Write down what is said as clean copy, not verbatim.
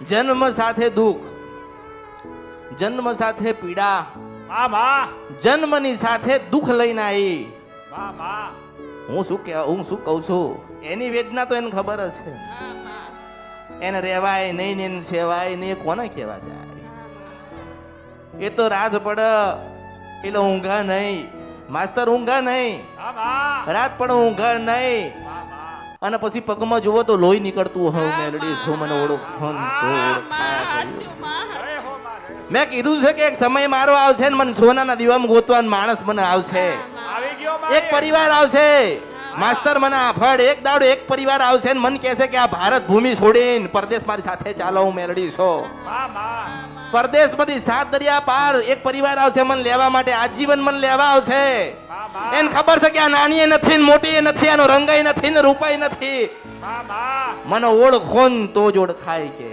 જન્મ સાથે દુઃખ, જન્મ સાથે પીડા, જન્મની સાથે દુઃખ લઈને આવી. હું શું કહું છું, એની વેદના તો એને ખબર જ છે. એને રેવાય નહીં ને એને સેવાય નહીં, કોને કહેવા જાય? એ તો રાત પડે એટલે ઊંઘા નહીં, માસ્તર ઊંઘા નહીં, રાત પડે ઊંઘા નહીં. અને પછી પગમાં જુઓ તો લોહી નીકળતું હોય. મેલડી છો મને ઓળખો તો ઓળખાયા. મેં કીધું છે કે એક સમય મારો આવશે ને મને સોનાના દીવામાં ગોતવાનો માણસ મને આવશે, એક પરિવાર આવશે. માસ્તર મને આફડ એક દાડો એક પરિવાર આવશે ને મને કહેશે કે આ ભારત ભૂમિ છોડીને પરદેશ મારી સાથે ચાલો. હું મેલડી છો, પરદેશમાંથી 7 દરિયા પાર એક પરિવાર આવશે મને લેવા માટે, આજીવન મને લેવા આવશે. એને ખબર છે કે આ નાની નથી ને મોટી નથી, આનો રંગાઈ નથી ને રૂપાઈ નથી. મને ઓળખો ને તો જ ઓળખાય. કે